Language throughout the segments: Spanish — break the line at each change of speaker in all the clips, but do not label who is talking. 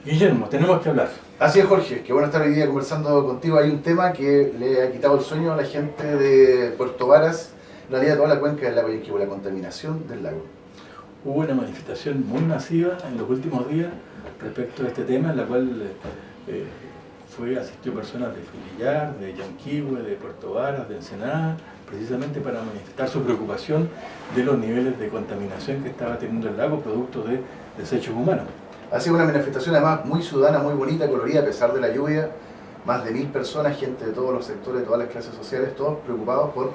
Guillermo, tenemos que hablar.
Así es, Jorge, qué bueno estar hoy día conversando contigo. Hay un tema que le ha quitado el sueño a la gente de Puerto Varas, en realidad de toda la cuenca del lago Yanquihue, la contaminación del lago.
Hubo una manifestación muy masiva en los últimos días respecto a este tema, en la cual asistió personas de Frutillar, de Yanquihue, de Puerto Varas, de Ensenada, precisamente para manifestar su preocupación de los niveles de contaminación que estaba teniendo el lago producto de desechos humanos.
Ha sido una manifestación además muy ciudadana, muy bonita, colorida, a pesar de la lluvia. Más de 1000 personas, gente de todos los sectores, de todas las clases sociales, todos preocupados por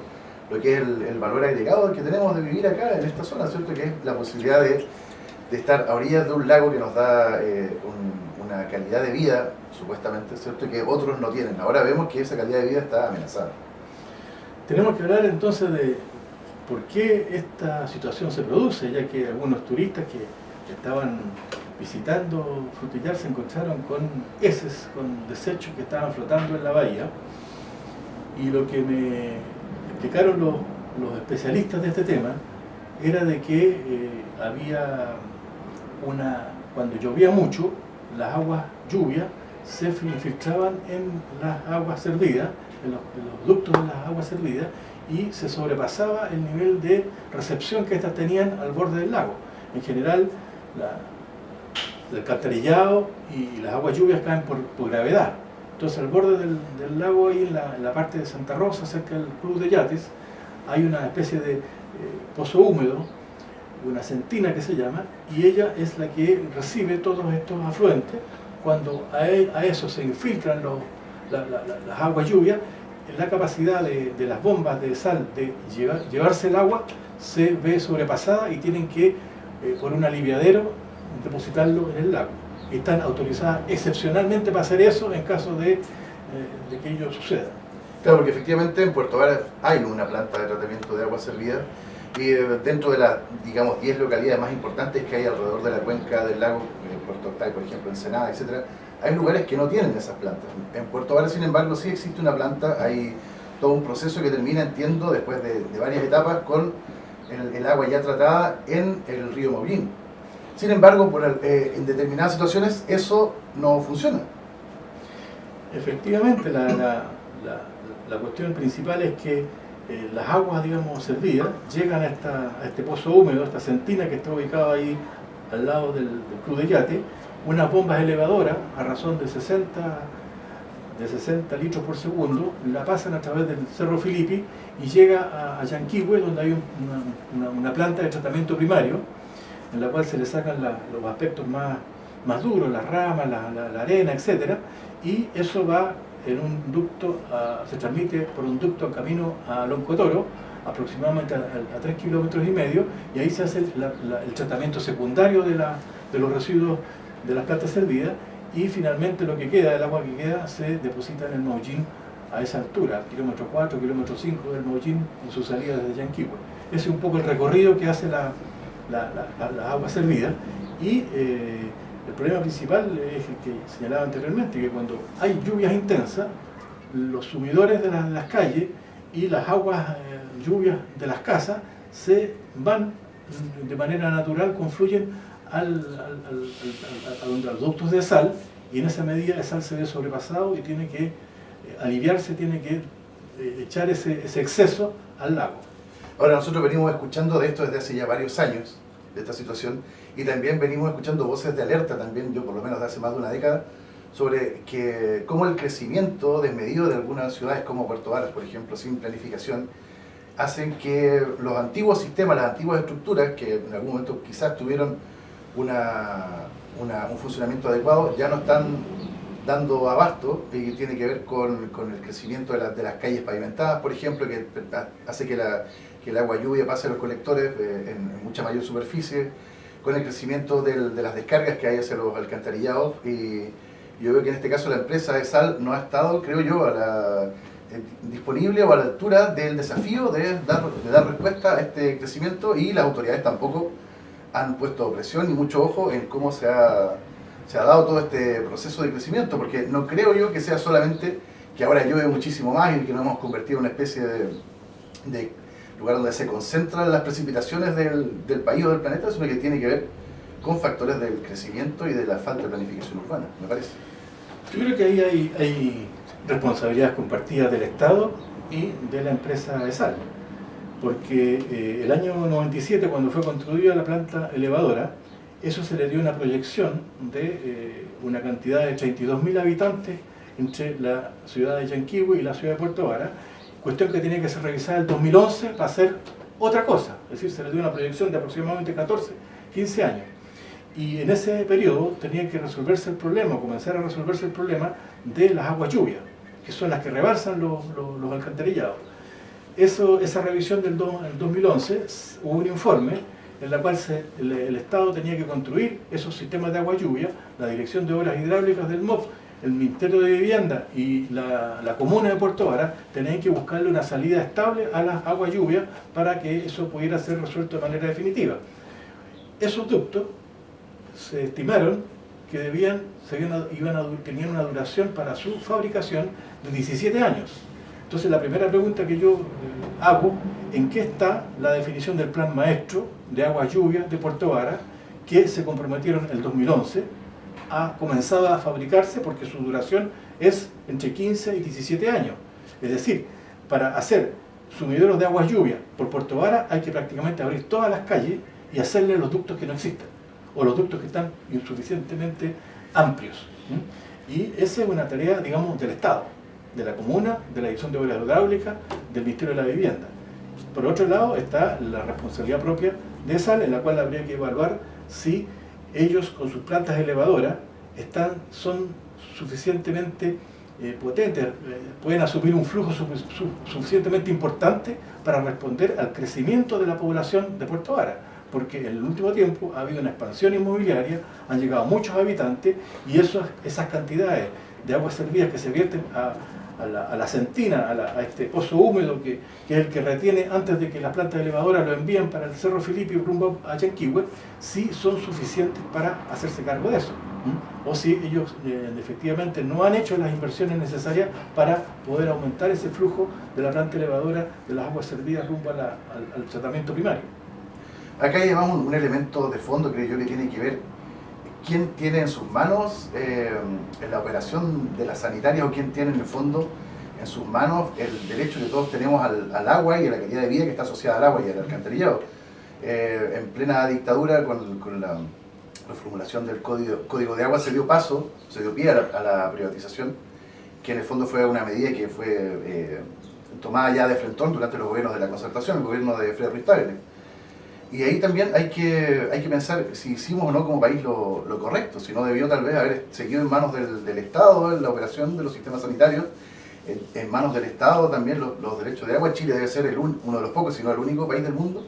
lo que es el valor agregado que tenemos de vivir acá en esta zona, ¿cierto? Que es la posibilidad de estar a orillas de un lago que nos da una calidad de vida, supuestamente, ¿cierto? Que otros no tienen. Ahora vemos que esa calidad de vida está amenazada.
Tenemos que hablar entonces de por qué esta situación se produce, ya que algunos turistas que estaban visitando Frutillar se encontraron con heces, con desechos que estaban flotando en la bahía, y lo que me explicaron los especialistas de este tema era de que cuando llovía mucho, las aguas lluvias se infiltraban en las aguas servidas, en los ductos de las aguas servidas, y se sobrepasaba el nivel de recepción que éstas tenían al borde del lago. En general, el alcantarillado y las aguas lluvias caen por gravedad. Entonces, al borde del lago, ahí en la parte de Santa Rosa, cerca del Club de Yates, hay una especie de pozo húmedo, una sentina que se llama, y ella es la que recibe todos estos afluentes. Cuando a eso se infiltran las aguas lluvias, la capacidad de las bombas de sal de llevarse el agua se ve sobrepasada y tienen que, por un aliviadero, depositarlo en el lago. Están autorizadas excepcionalmente para hacer eso en caso de que ello suceda.
Claro, porque efectivamente en Puerto Varas hay una planta de tratamiento de agua servida y dentro de las, digamos, 10 localidades más importantes que hay alrededor de la cuenca del lago, Puerto Octay, por ejemplo, Ensenada, etc., hay lugares que no tienen esas plantas. En Puerto Varas, sin embargo, sí existe una planta, hay todo un proceso que termina, entiendo, después de varias etapas con el agua ya tratada en el río Maullín. Sin embargo, en determinadas situaciones eso no funciona.
Efectivamente, la cuestión principal es que las aguas, digamos, servidas llegan a este pozo húmedo, a esta sentina que está ubicada ahí al lado del Club de Yate, unas bombas elevadoras a razón de 60 litros por segundo, la pasan a través del Cerro Filipi y llega a Yanquihue, donde hay una planta de tratamiento primario, en la cual se le sacan los aspectos más duros, las ramas, la arena, etc. Y eso va en un ducto, se transmite por un ducto en camino a Loncotoro, aproximadamente a 3,5 kilómetros, y ahí se hace el tratamiento secundario de los residuos de las plantas servidas, y finalmente lo que queda, el agua que queda, se deposita en el Maullín a esa altura, kilómetro 4, kilómetro 5 del Maullín, en su salida desde Yanquihue. Ese es un poco el recorrido que hace la agua servida, y el problema principal es el que señalaba anteriormente, que cuando hay lluvias intensas, los sumidores de las calles y las aguas lluvias de las casas se van de manera natural, confluyen a los ductos de sal, y en esa medida el sal se ve sobrepasado y tiene que aliviarse, tiene que echar ese exceso al lago.
Ahora, nosotros venimos escuchando de esto desde hace ya varios años, de esta situación, y también venimos escuchando voces de alerta, también yo por lo menos de hace más de una década, sobre cómo el crecimiento desmedido de algunas ciudades como Puerto Varas, por ejemplo, sin planificación, hacen que los antiguos sistemas, las antiguas estructuras, que en algún momento quizás tuvieron un funcionamiento adecuado, ya no están dando abasto, y tiene que ver con el crecimiento de las calles pavimentadas, por ejemplo, que hace que el agua lluvia pase a los colectores en mucha mayor superficie, con el crecimiento de las descargas que hay hacia los alcantarillados, y yo veo que en este caso la empresa ESAL no ha estado, creo yo, disponible o a la altura del desafío de dar respuesta a este crecimiento, y las autoridades tampoco han puesto presión ni mucho ojo en cómo se ha dado todo este proceso de crecimiento, porque no creo yo que sea solamente que ahora llueve muchísimo más y que nos hemos convertido en una especie de lugar donde se concentran las precipitaciones del país o del planeta, sino que tiene que ver con factores del crecimiento y de la falta de planificación urbana, me parece.
Yo creo que ahí hay responsabilidades compartidas del Estado y de la empresa ESAL, porque el año 97, cuando fue construida la planta elevadora, eso se le dio una proyección de una cantidad de 32.000 habitantes entre la ciudad de Yanquihue y la ciudad de Puerto Vara, cuestión que tiene que ser revisada en el 2011 para hacer otra cosa, es decir, se le dio una proyección de aproximadamente 14, 15 años. Y en ese periodo tenía que resolverse el problema, comenzar a resolverse el problema de las aguas lluvias, que son las que rebalsan los alcantarillados. Esa revisión del 2011, hubo un informe en la cual el Estado tenía que construir esos sistemas de agua lluvia, la Dirección de Obras Hidráulicas del MOP, el Ministerio de Vivienda y la Comuna de Puerto Vara tenían que buscarle una salida estable a las aguas lluvias para que eso pudiera ser resuelto de manera definitiva. Esos ductos se estimaron que tenían una duración para su fabricación de 17 años. Entonces la primera pregunta que yo hago, ¿en qué está la definición del plan maestro de aguas lluvias de Puerto Vara, que se comprometieron en el 2011, comenzaba a fabricarse porque su duración es entre 15 y 17 años? Es decir, para hacer sumideros de aguas lluvias por Puerto Vara hay que prácticamente abrir todas las calles y hacerle los ductos que no existen, o los ductos que están insuficientemente amplios. Y esa es una tarea, digamos, del Estado, de la Comuna, de la Dirección de Obras Hidráulicas, del Ministerio de la Vivienda. Por otro lado está la responsabilidad propia de ESAL, en la cual habría que evaluar si ellos con sus plantas elevadoras son suficientemente potentes, pueden asumir un flujo suficientemente importante para responder al crecimiento de la población de Puerto Vara, porque en el último tiempo ha habido una expansión inmobiliaria, han llegado muchos habitantes, y esas cantidades de aguas servidas que se vierten a la sentina, a este pozo húmedo que es el que retiene antes de que las plantas elevadoras lo envíen para el Cerro Filipe y rumbo a Yanquihue, sí son suficientes para hacerse cargo de eso. O si ellos efectivamente no han hecho las inversiones necesarias para poder aumentar ese flujo de la planta elevadora de las aguas servidas rumbo al tratamiento primario.
Acá llevamos un elemento de fondo, creo yo, que tiene que ver quién tiene en sus manos en la operación de las sanitarias, o quién tiene en el fondo en sus manos el derecho que todos tenemos al agua y a la calidad de vida que está asociada al agua y al alcantarillado. En plena dictadura, con la formulación del Código de Agua, se dio pie a la privatización, que en el fondo fue una medida que fue tomada ya de frentón durante los gobiernos de la Concertación, el gobierno de Frei Ruiz-Tagle. Y ahí también hay que pensar si hicimos o no como país lo correcto, si no debió tal vez haber seguido en manos del Estado en la operación de los sistemas sanitarios, en manos del Estado también los derechos de agua. Chile debe ser uno de los pocos, si no el único país del mundo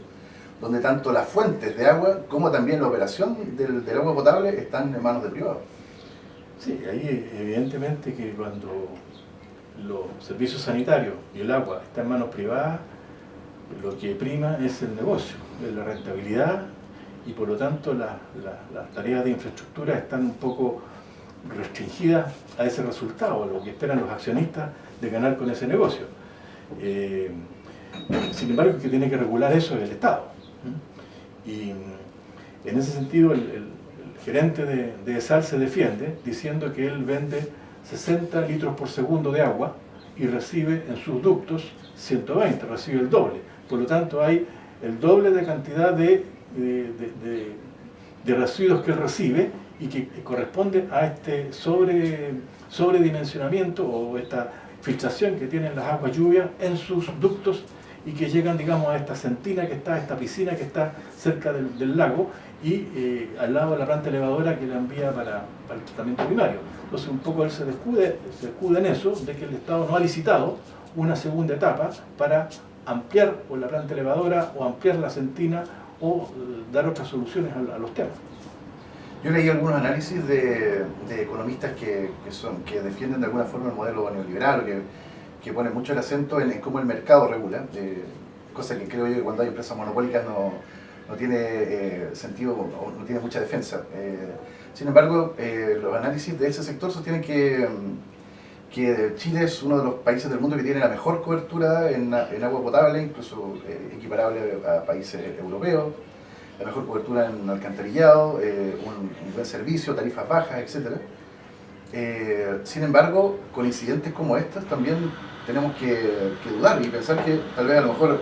donde tanto las fuentes de agua como también la operación del agua potable están en manos de privados.
Sí, ahí evidentemente que cuando los servicios sanitarios y el agua están en manos privadas, lo que prima es el negocio, es la rentabilidad, y por lo tanto las tareas de infraestructura están un poco restringidas a ese resultado, a lo que esperan los accionistas de ganar con ese negocio. Sin embargo, el que tiene que regular eso es el Estado. Y en ese sentido el gerente de ESAL se defiende diciendo que él vende 60 litros por segundo de agua y recibe en sus ductos 120, recibe el doble. Por lo tanto hay el doble de cantidad de residuos que él recibe, y que corresponde a este sobredimensionamiento o esta filtración que tienen las aguas lluvias en sus ductos, y que llegan, digamos, a esta sentina que está, esta piscina que está cerca del lago, y al lado de la planta elevadora que la envía para el tratamiento primario. Entonces un poco él se escuda en eso, de que el Estado no ha licitado una segunda etapa para ampliar o la planta elevadora, o ampliar la sentina, o dar otras soluciones a los temas.
Yo leí algunos análisis de economistas que defienden de alguna forma el modelo neoliberal, o que ponen mucho el acento en cómo el mercado regula, cosa que creo yo que cuando hay empresas monopólicas no tiene sentido o no tiene mucha defensa. Sin embargo, los análisis de ese sector sostienen que Chile es uno de los países del mundo que tiene la mejor cobertura en agua potable, incluso equiparable a países europeos, la mejor cobertura en alcantarillado, un buen servicio, tarifas bajas, etc. Sin embargo, con incidentes como estos también tenemos que dudar y pensar que tal vez a lo mejor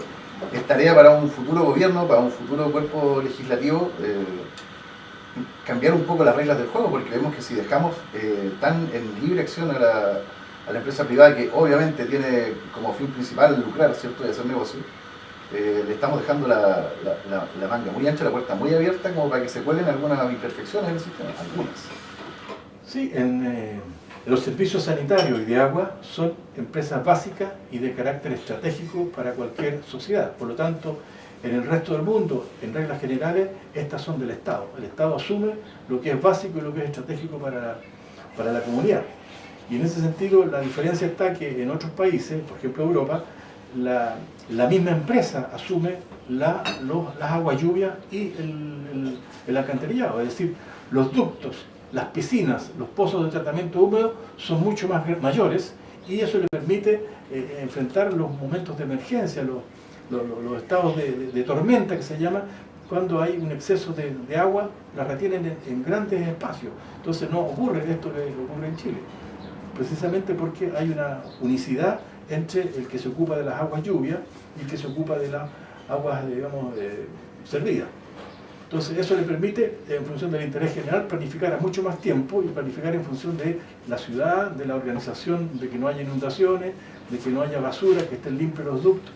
es tarea para un futuro gobierno, para un futuro cuerpo legislativo, cambiar un poco las reglas del juego, porque vemos que si dejamos tan en libre acción a la empresa privada, que obviamente tiene como fin principal lucrar, ¿cierto?, y hacer negocio, le estamos dejando la manga muy ancha, la puerta muy abierta, como para que se cuelen algunas imperfecciones en el sistema, algunas.
Sí, en los servicios sanitarios y de agua son empresas básicas y de carácter estratégico para cualquier sociedad. Por lo tanto, en el resto del mundo, en reglas generales, estas son del Estado. El Estado asume lo que es básico y lo que es estratégico para la comunidad. Y en ese sentido, la diferencia está que en otros países, por ejemplo Europa, la misma empresa asume las aguas lluvias y el alcantarillado. Es decir, los ductos, las piscinas, los pozos de tratamiento húmedo son mucho mayores y eso le permite enfrentar los momentos de emergencia, los estados de tormenta que se llama, cuando hay un exceso de agua, la retienen en grandes espacios. Entonces no ocurre esto que ocurre en Chile, precisamente porque hay una unicidad entre el que se ocupa de las aguas lluvias y el que se ocupa de las aguas, digamos, servidas. Entonces eso le permite, en función del interés general, planificar a mucho más tiempo y planificar en función de la ciudad, de la organización, de que no haya inundaciones, de que no haya basura, que estén limpios los ductos,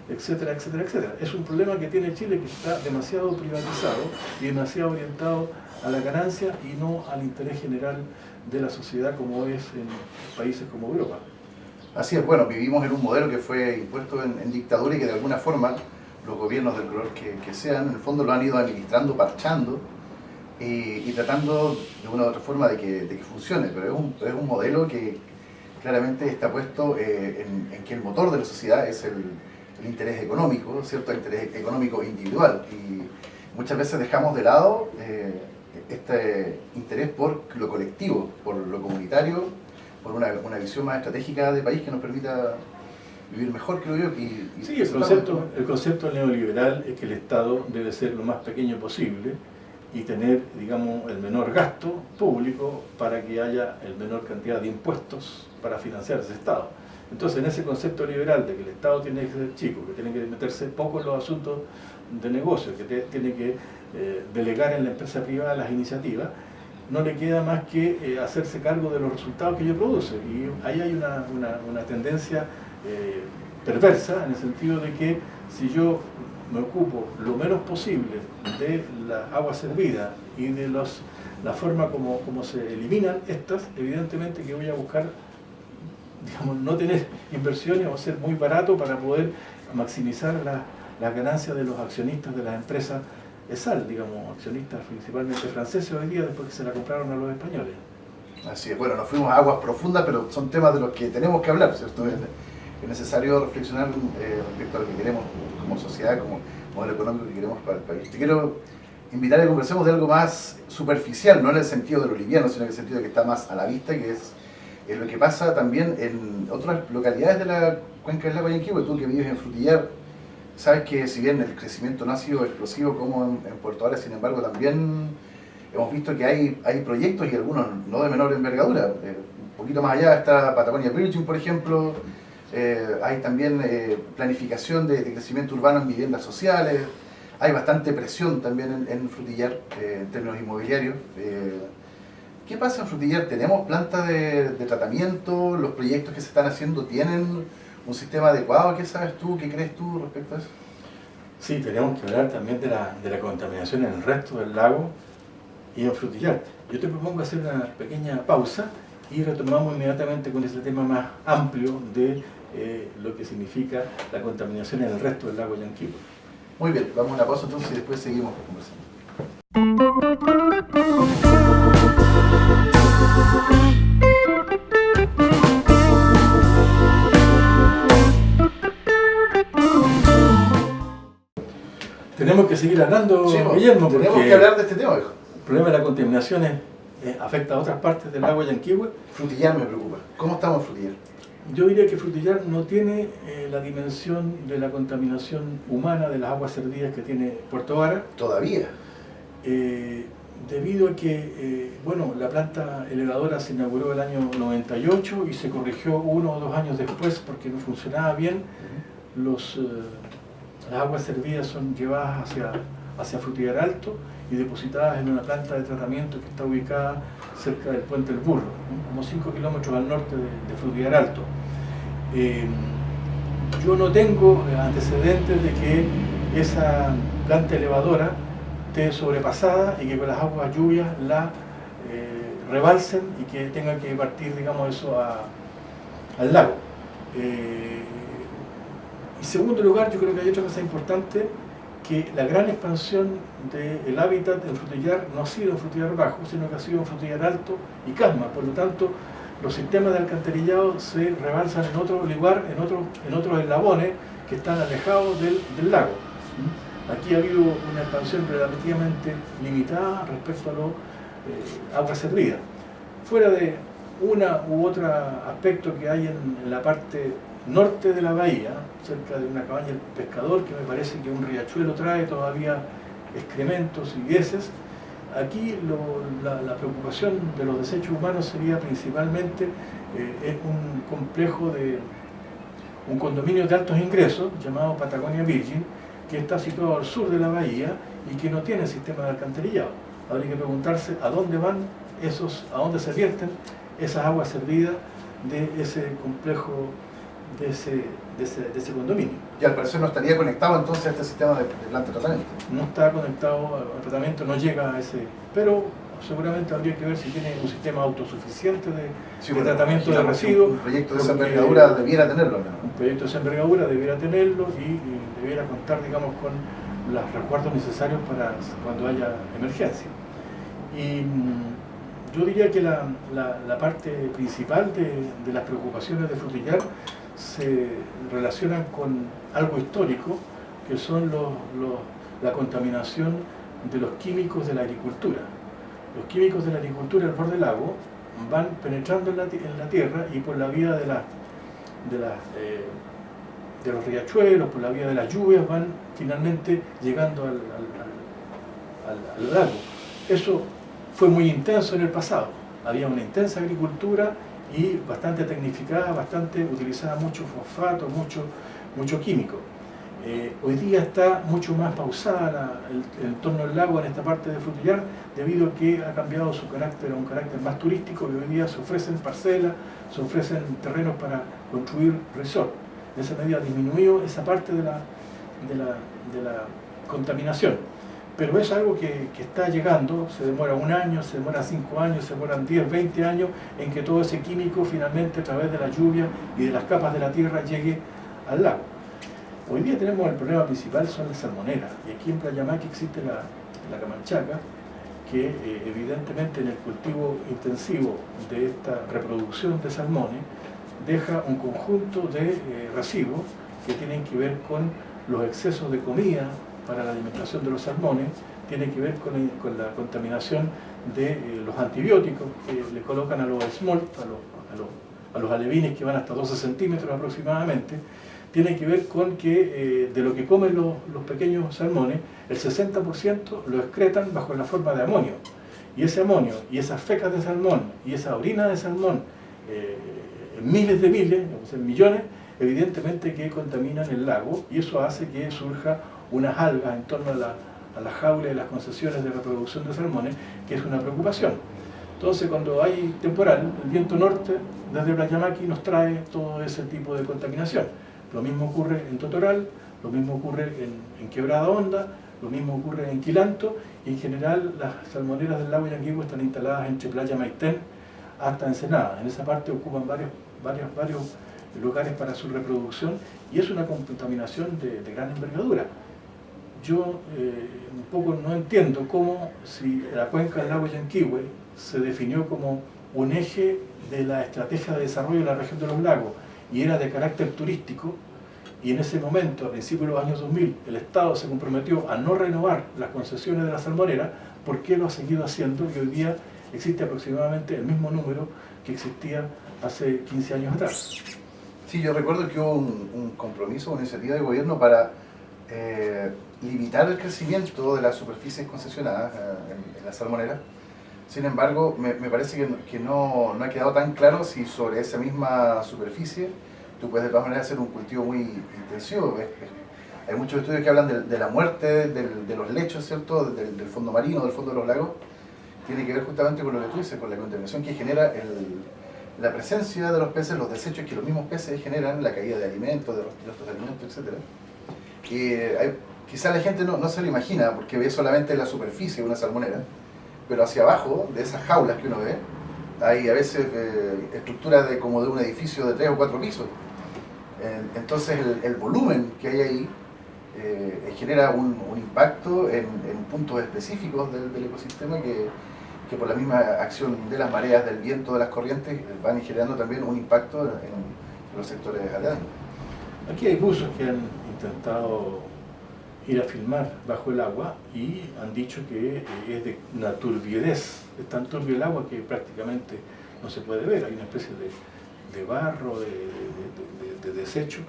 etcétera, etcétera, etcétera. Es un problema que tiene Chile, que está demasiado privatizado y demasiado orientado a la ganancia y no al interés general de la sociedad, como es en países como Europa.
Así es, bueno, vivimos en un modelo que fue impuesto en dictadura y que de alguna forma los gobiernos del color que sean, en el fondo lo han ido administrando, parchando y tratando de una u otra forma de que funcione, pero es un modelo que claramente está puesto en que el motor de la sociedad es el interés económico, ¿cierto? El interés económico individual, y muchas veces dejamos de lado este interés por lo colectivo, por lo comunitario, por una visión más estratégica de país que nos permita vivir mejor, creo yo.
Sí, el concepto neoliberal es que el Estado debe ser lo más pequeño posible y tener, digamos, el menor gasto público para que haya el menor cantidad de impuestos para financiar ese Estado. Entonces, en ese concepto liberal de que el Estado tiene que ser chico, que tiene que meterse poco en los asuntos de negocio, que tiene que delegar en la empresa privada las iniciativas, no le queda más que hacerse cargo de los resultados que ello produce. Y ahí hay una tendencia perversa, en el sentido de que si yo me ocupo lo menos posible de la agua servida y de la forma como se eliminan estas, evidentemente que voy a buscar, digamos, no tener inversiones o ser muy barato para poder maximizar las ganancias de los accionistas de las empresas ESAL, digamos, accionistas principalmente franceses hoy día, después que se la compraron a los españoles.
Así es, bueno, nos fuimos a aguas profundas, pero son temas de los que tenemos que hablar, ¿cierto? Es necesario reflexionar respecto a lo que queremos como sociedad, como modelo económico que queremos para el país. Te quiero invitar a que conversemos de algo más superficial, no en el sentido de lo liviano, sino en el sentido de que está más a la vista, que es lo que pasa también en otras localidades de la cuenca del lago Yanquihue. Tú que vives en Frutillar, sabes que si bien el crecimiento no ha sido explosivo como en Puerto Varas, sin embargo también hemos visto que hay proyectos y algunos no de menor envergadura. Un poquito más allá está Patagonia Bridging, por ejemplo. Hay también planificación de crecimiento urbano en viviendas sociales. Hay bastante presión también en Frutillar en términos inmobiliarios. ¿Qué pasa en Frutillar? ¿Tenemos plantas de tratamiento? ¿Los proyectos que se están haciendo tienen un sistema adecuado? ¿Qué sabes tú? ¿Qué crees tú respecto a eso?
Sí, tenemos que hablar también de la contaminación en el resto del lago y en Frutillar. Yo te propongo hacer una pequeña pausa y retomamos inmediatamente con este tema más amplio de lo que significa la contaminación en el resto del lago Yanquihue.
Muy bien, vamos a una pausa entonces y después seguimos conversando.
Tenemos que seguir hablando,
Sí,
Guillermo,
tenemos
porque
que hablar de este tema, viejo.
el problema de la contaminación afecta a otras partes del lago Yanquihue.
Frutillar me preocupa. ¿Cómo estamos en Frutillar?
Yo diría que Frutillar no tiene la dimensión de la contaminación humana de las aguas servidas que tiene Puerto Vara.
Todavía.
Debido a que, bueno, la planta elevadora se inauguró el año 98 y se corrigió 1 o 2 años después porque no funcionaba bien. Las aguas servidas son llevadas hacia Frutillar Alto y depositadas en una planta de tratamiento que está ubicada cerca del Puente del Burro, ¿no? Como 5 kilómetros al norte de Frutillar Alto. Yo no tengo antecedentes de que esa planta elevadora esté sobrepasada y que con las aguas lluvias la rebalsen y que tenga que partir, digamos, eso al lago. En segundo lugar, yo creo que hay otra cosa importante, que la gran expansión del hábitat en Frutillar no ha sido en Frutillar Bajo, sino que ha sido en Frutillar Alto y Casma. Por lo tanto, los sistemas de alcantarillado se rebalsan en otro lugar, en otros eslabones que están alejados del lago. Aquí ha habido una expansión relativamente limitada respecto a las aguas servidas. Fuera de una u otro aspecto que hay en la parte norte de la bahía, cerca de una cabaña del pescador, que me parece que un riachuelo trae todavía excrementos y heces. Aquí la preocupación de los desechos humanos sería principalmente es un complejo un condominio de altos ingresos llamado Patagonia Virgin, que está situado al sur de la bahía y que no tiene sistema de alcantarillado. Habría que preguntarse a dónde van a dónde se vierten esas aguas servidas de ese complejo, de ese condominio.
Y al parecer no estaría conectado entonces a este sistema de planta de tratamiento.
No está conectado al tratamiento, no llega a ese, pero seguramente habría que ver si tiene un sistema autosuficiente de tratamiento de residuos.
Un proyecto de esa envergadura debiera tenerlo, ¿no?
Un proyecto de esa envergadura debiera tenerlo y debiera contar, digamos, con los resguardos necesarios para cuando haya emergencia. Y yo diría que la parte principal de las preocupaciones de Frutillar se relacionan con algo histórico, que son la contaminación de los químicos de la agricultura. Los químicos de la agricultura al borde del lago van penetrando en la tierra y por la vía de los riachuelos, por la vía de las lluvias, van finalmente llegando al lago. Eso fue muy intenso en el pasado. Había una intensa agricultura y bastante tecnificada, bastante utilizaba mucho fosfato, mucho químico. Hoy día está mucho más pausada el entorno del lago en esta parte de Frutillar, debido a que ha cambiado su carácter a un carácter más turístico y hoy día se ofrecen parcelas, se ofrecen terrenos para construir resort. De esa medida ha disminuido esa parte de la contaminación. Pero es algo que está llegando, se demora 1 año, se demora 5 años, se demoran 10, 20 años en que todo ese químico finalmente a través de la lluvia y de las capas de la tierra llegue al lago. Hoy día tenemos el problema principal, son las salmoneras, y aquí en Playa Yamaqui existe la camanchaca, que evidentemente en el cultivo intensivo de esta reproducción de salmones deja un conjunto de residuos que tienen que ver con los excesos de comida para la alimentación de los salmones, tiene que ver con la contaminación de los antibióticos que le colocan a los smolt, a los alevines que van hasta 12 centímetros aproximadamente. Tiene que ver con que de lo que comen los pequeños salmones, el 60% lo excretan bajo la forma de amonio. Y ese amonio, y esas fecas de salmón, y esa orina de salmón, miles de miles, en millones, evidentemente que contaminan el lago, y eso hace que surja unas algas en torno a la jaula de las concesiones de reproducción de salmones, que es una preocupación. Entonces, cuando hay temporal, el viento norte desde Playa Yamaqui nos trae todo ese tipo de contaminación. Lo mismo ocurre en Totoral, lo mismo ocurre en Quebrada Honda, lo mismo ocurre en Quilanto, y en general las salmoneras del lago Yanquihue están instaladas entre Playa Maitén hasta Ensenada. En esa parte ocupan varios lugares para su reproducción y es una contaminación de gran envergadura. yo un poco no entiendo cómo, si la cuenca del lago Yanquihue se definió como un eje de la estrategia de desarrollo de la región de los lagos y era de carácter turístico, y en ese momento, a principios de los años 2000, el Estado se comprometió a no renovar las concesiones de la salmonera, ¿por qué lo ha seguido haciendo? Y hoy día existe aproximadamente el mismo número que existía hace 15 años atrás.
Sí, yo recuerdo que hubo un compromiso, una iniciativa de gobierno para limitar el crecimiento de las superficies concesionadas en la salmonera. Sin embargo, me parece que no ha quedado tan claro si sobre esa misma superficie tú puedes de todas maneras hacer un cultivo muy intensivo. Hay muchos estudios que hablan de la muerte de los lechos, ¿cierto? Del fondo marino, del fondo de los lagos. Tiene que ver justamente con lo que tú dices, con la contaminación que genera la presencia de los peces, los desechos que los mismos peces generan, la caída de alimentos, de restos de alimentos, etc. Quizá la gente no se lo imagina porque ve solamente la superficie de una salmonera, pero hacia abajo, de esas jaulas que uno ve, hay a veces estructuras como de un edificio de 3 o 4 pisos. Entonces el volumen que hay ahí genera un impacto en puntos específicos del ecosistema que por la misma acción de las mareas, del viento, de las corrientes, van generando también un impacto en los sectores aledaños.
Aquí hay buzos que han intentado ir a filmar bajo el agua y han dicho que es de una turbidez, es tan turbio el agua que prácticamente no se puede ver, hay una especie de barro, de desecho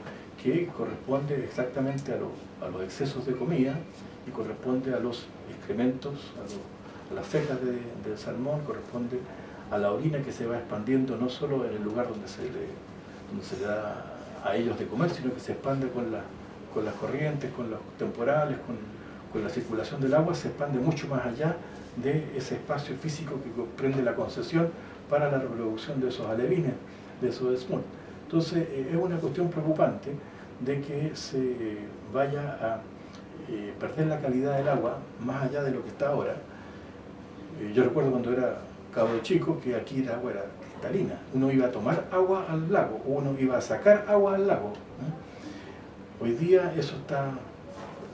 que corresponde exactamente a los excesos de comida y corresponde a los excrementos, a las fecas del salmón, corresponde a la orina que se va expandiendo no solo en el lugar donde se le da a ellos de comer, sino que se expande con las corrientes, con los temporales, con la circulación del agua, se expande mucho más allá de ese espacio físico que comprende la concesión para la reproducción de esos alevines, de esos smolt. Entonces es una cuestión preocupante de que se vaya a perder la calidad del agua más allá de lo que está ahora. Yo recuerdo cuando era cabro chico que aquí el agua era cristalina, uno iba a tomar agua al lago, o uno iba a sacar agua al lago. Hoy día eso está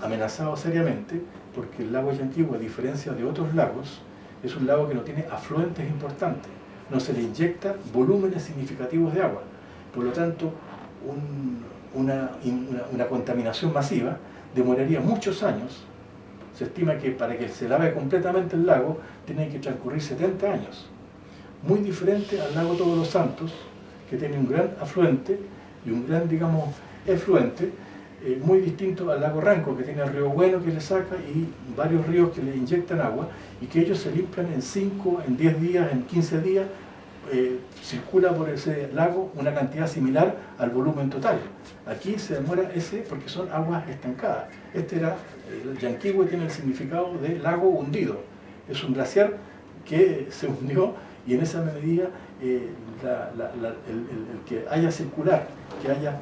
amenazado seriamente porque el lago Yanquihue, a diferencia de otros lagos, es un lago que no tiene afluentes importantes, no se le inyecta volúmenes significativos de agua, por lo tanto una contaminación masiva demoraría muchos años. Se estima que para que se lave completamente el lago tiene que transcurrir 70 años, muy diferente al lago Todos los Santos, que tiene un gran afluente y un gran, digamos, efluente, muy distinto al lago Ranco, que tiene el río Bueno que le saca y varios ríos que le inyectan agua y que ellos se limpian en 5, en 10 días, en 15 días, circula por ese lago una cantidad similar al volumen total. Aquí se demora porque son aguas estancadas. El Yanquihue tiene el significado de lago hundido. Es un glaciar que se hundió y en esa medida el que haya circular, que haya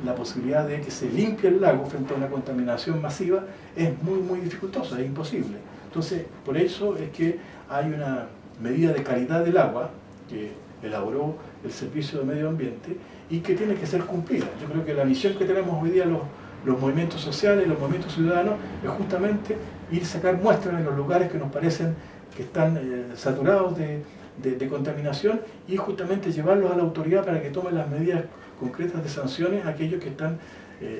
la posibilidad de que se limpie el lago frente a una contaminación masiva es muy dificultosa, es imposible. Entonces, por eso es que hay una medida de calidad del agua que elaboró el Servicio de Medio Ambiente y que tiene que ser cumplida. Yo creo que la misión que tenemos hoy día los movimientos sociales, los movimientos ciudadanos, es justamente ir a sacar muestras en los lugares que nos parecen que están saturados de contaminación y justamente llevarlos a la autoridad para que tomen las medidas concretas de sanciones a aquellos que están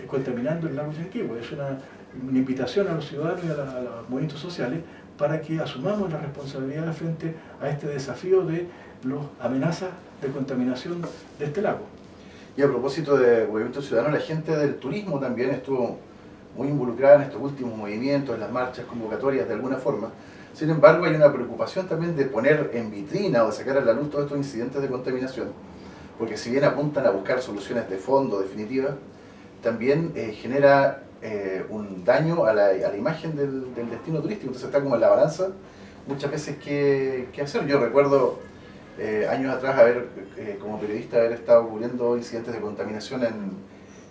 contaminando el lago Yanquihue. Es una invitación a los ciudadanos y a los movimientos sociales para que asumamos la responsabilidad frente a este desafío de las amenazas de contaminación de este lago.
Y a propósito de movimiento ciudadano, la gente del turismo también estuvo muy involucrada en estos últimos movimientos, en las marchas convocatorias de alguna forma. Sin embargo, hay una preocupación también de poner en vitrina o de sacar a la luz todos estos incidentes de contaminación, porque si bien apuntan a buscar soluciones de fondo definitivas, también genera un daño a la imagen del destino turístico. Entonces está como en la balanza muchas veces qué hacer. Yo recuerdo años atrás como periodista haber estado cubriendo incidentes de contaminación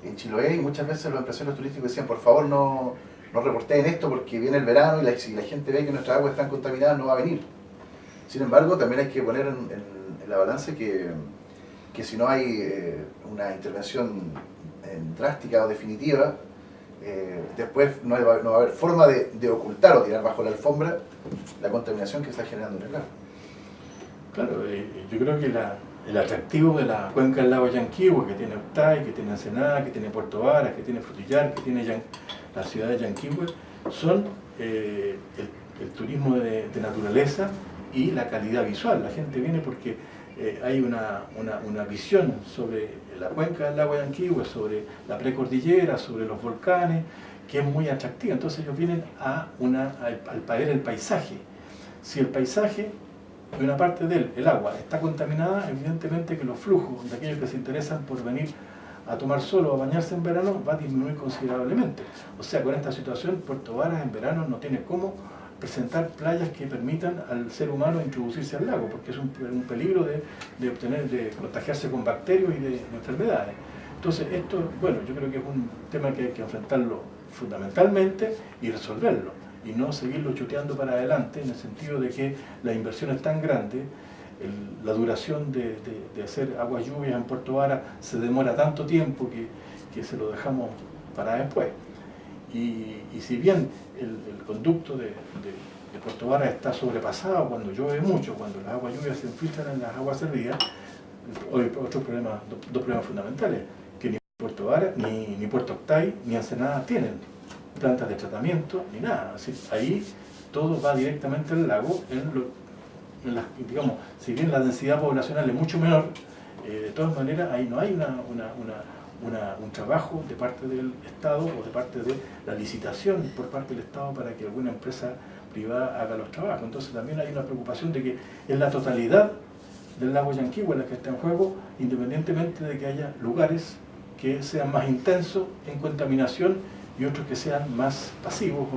en Chiloé y muchas veces los empresarios turísticos decían por favor no reporten esto porque viene el verano y si la gente ve que nuestras aguas están contaminadas no va a venir. Sin embargo, también hay que poner en la balanza que si no hay una intervención drástica o definitiva, después no va a haber forma de ocultar o tirar bajo la alfombra la contaminación que está generando el lago.
Claro, yo creo que el atractivo de la cuenca del lago Yanquihue, que tiene Octay, que tiene Ensenada, que tiene Puerto Varas, que tiene Frutillar, que tiene la ciudad de Yanquihue, son el turismo de naturaleza y la calidad visual. La gente viene porque hay una visión sobre la cuenca del lago Yanquihue, sobre la precordillera, sobre los volcanes, que es muy atractiva. Entonces ellos vienen al ver el paisaje. Si el paisaje, de una parte de él, el agua, está contaminada, evidentemente que los flujos de aquellos que se interesan por venir a tomar sol o a bañarse en verano va a disminuir considerablemente. O sea, con esta situación, Puerto Varas en verano no tiene cómo presentar playas que permitan al ser humano introducirse al lago, porque es un peligro de contagiarse con bacterias y de enfermedades. Entonces, esto, bueno, yo creo que es un tema que hay que enfrentarlo fundamentalmente y resolverlo, y no seguirlo chuteando para adelante, en el sentido de que la inversión es tan grande, la duración de hacer aguas lluvias en Puerto Varas se demora tanto tiempo que se lo dejamos para después. Y si bien el conducto de Puerto Varas está sobrepasado cuando llueve mucho, cuando las aguas lluvias se infiltran en las aguas servidas, hay dos problemas fundamentales, que ni Puerto Varas, ni Puerto Octay, ni Ensenada tienen plantas de tratamiento, ni nada. Así, ahí todo va directamente al lago, digamos, si bien la densidad poblacional es mucho menor, de todas maneras ahí no hay un trabajo de parte del Estado o de parte de la licitación por parte del Estado para que alguna empresa privada haga los trabajos. Entonces también hay una preocupación de que en la totalidad del lago Yanquihue la que está en juego, independientemente de que haya lugares que sean más intensos en contaminación y otros que sean más pasivos o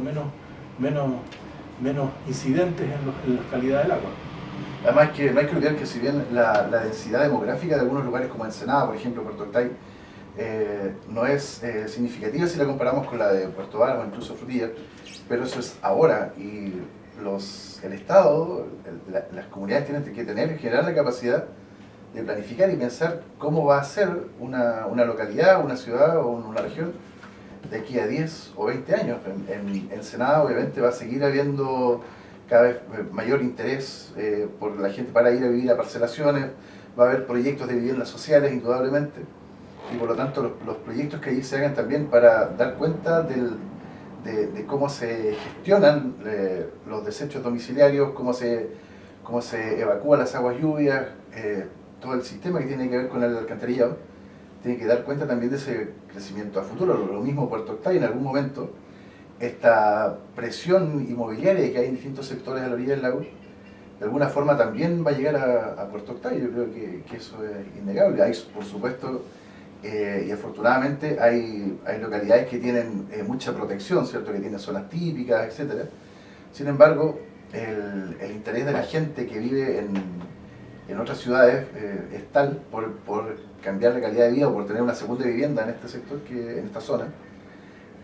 menos incidentes en la calidad del agua.
Además que no hay que olvidar que si bien la densidad demográfica de algunos lugares como Ensenada, por ejemplo, Puerto Octay, no es significativa si la comparamos con la de Puerto Varas o incluso Frutillar, pero eso es ahora, y el Estado, las comunidades tienen que generar la capacidad de planificar y pensar cómo va a ser una localidad, una ciudad o una región de aquí a 10 o 20 años. En Ensenada obviamente va a seguir habiendo cada vez mayor interés por la gente para ir a vivir a parcelaciones, va a haber proyectos de viviendas sociales indudablemente, y por lo tanto los proyectos que allí se hagan también para dar cuenta de cómo se gestionan los desechos domiciliarios, cómo se evacúan las aguas lluvias, todo el sistema que tiene que ver con el alcantarillado, tiene que dar cuenta también de ese crecimiento a futuro. Lo mismo Puerto Octay, en algún momento esta presión inmobiliaria que hay en distintos sectores a la orilla del lago, de alguna forma también va a llegar a Puerto Octay. Yo creo que eso es innegable. Hay, por supuesto, y afortunadamente hay localidades que tienen mucha protección, ¿cierto? Que tienen zonas típicas, etc. Sin embargo, el interés de la gente que vive en otras ciudades es tal por cambiar la calidad de vida o por tener una segunda vivienda en este sector, en esta zona,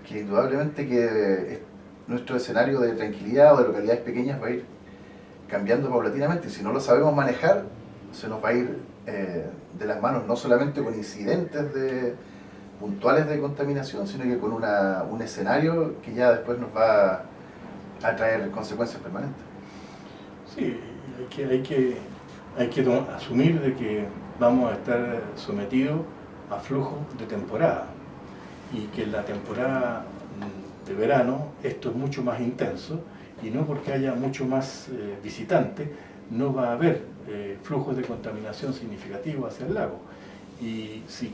que indudablemente que nuestro escenario de tranquilidad o de localidades pequeñas va a ir cambiando paulatinamente. Si no lo sabemos manejar, se nos va a ir de las manos, no solamente con incidentes puntuales de contaminación, sino que con un escenario que ya después nos va a traer consecuencias permanentes.
Sí, hay que asumir de que vamos a estar sometidos a flujos de temporada, y que en la temporada de verano esto es mucho más intenso, y no porque haya mucho más visitantes no va a haber flujos de contaminación significativos hacia el lago. Y si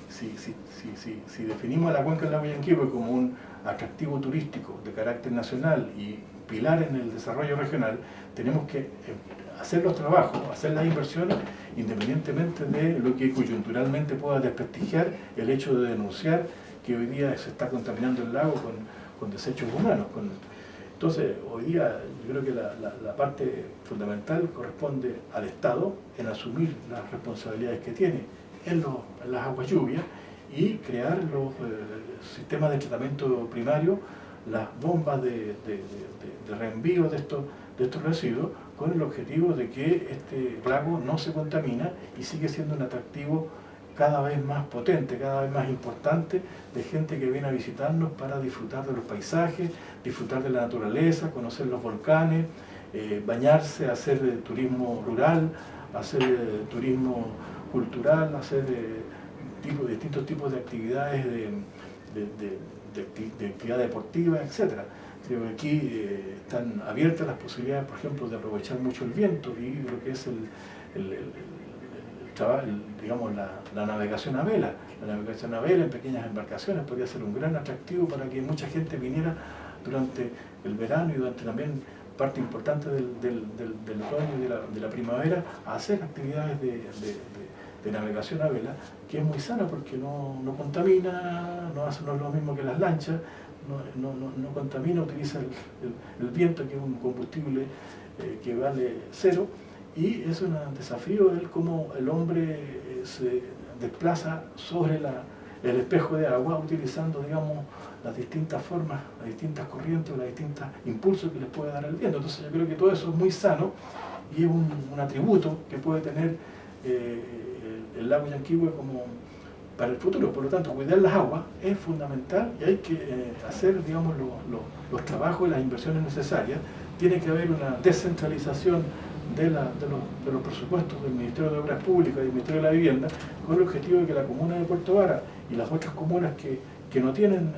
definimos a la cuenca del lago Yanquihue como un atractivo turístico de carácter nacional y pilar en el desarrollo regional, tenemos que hacer los trabajos, hacer las inversiones, independientemente de lo que coyunturalmente pueda desprestigiar el hecho de denunciar que hoy día se está contaminando el lago con desechos humanos. Entonces, hoy día yo creo que la parte fundamental corresponde al Estado en asumir las responsabilidades que tiene en las aguas lluvias y crear los sistemas de tratamiento primario, las bombas de reenvío de estos residuos, con el objetivo de que este lago no se contamina y sigue siendo un atractivo cada vez más potente, cada vez más importante, de gente que viene a visitarnos para disfrutar de los paisajes, disfrutar de la naturaleza, conocer los volcanes, bañarse, hacer turismo rural, hacer turismo cultural, hacer distintos tipos de actividades de actividad deportiva, etc. Creo que aquí están abiertas las posibilidades, por ejemplo, de aprovechar mucho el viento y lo que es digamos, la navegación a vela. La navegación a vela en pequeñas embarcaciones podría ser un gran atractivo para que mucha gente viniera durante el verano y durante también parte importante del otoño y de la primavera a hacer actividades de navegación a vela, que es muy sana porque no contamina, no es lo mismo que las lanchas, no contamina, utiliza el viento, que es un combustible que vale cero, y es un desafío ver cómo el hombre se desplaza sobre el espejo de agua utilizando, digamos, las distintas formas, las distintas corrientes, los distintos impulsos que les puede dar el viento. Entonces yo creo que todo eso es muy sano y es un atributo que puede tener el lago Yanquihue como para el futuro. Por lo tanto, cuidar las aguas es fundamental y hay que hacer, digamos, los trabajos y las inversiones necesarias. Tiene que haber una descentralización de los presupuestos del Ministerio de Obras Públicas y del Ministerio de la Vivienda, con el objetivo de que la comuna de Puerto Vara y las otras comunas que no tienen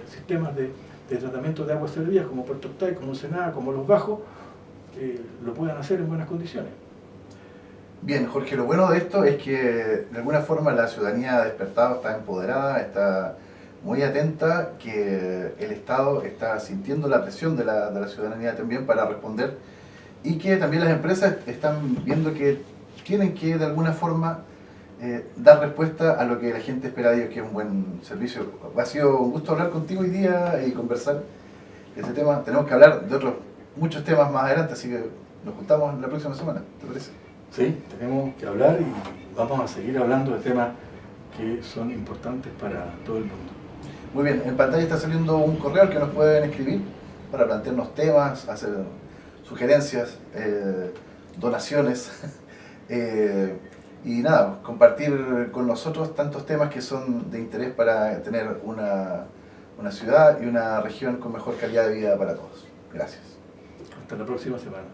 sistemas de tratamiento de aguas servidas, como Puerto Octay, como Ensenada, como Los Bajos, lo puedan hacer en buenas condiciones.
Bien, Jorge, lo bueno de esto es que de alguna forma la ciudadanía ha despertado, está empoderada, está muy atenta, que el Estado está sintiendo la presión de la ciudadanía también para responder, y que también las empresas están viendo que tienen que de alguna forma dar respuesta a lo que la gente espera de ellos, que es un buen servicio. Ha sido un gusto hablar contigo hoy día y conversar este tema. Tenemos que hablar de otros muchos temas más adelante, así que nos juntamos la próxima semana, ¿te parece?
Sí, tenemos que hablar y vamos a seguir hablando de temas que son importantes para todo el mundo.
Muy bien, en pantalla está saliendo un correo al que nos pueden escribir para plantearnos temas, hacer sugerencias, donaciones y nada, compartir con nosotros tantos temas que son de interés para tener una ciudad y una región con mejor calidad de vida para todos. Gracias.
Hasta la próxima semana.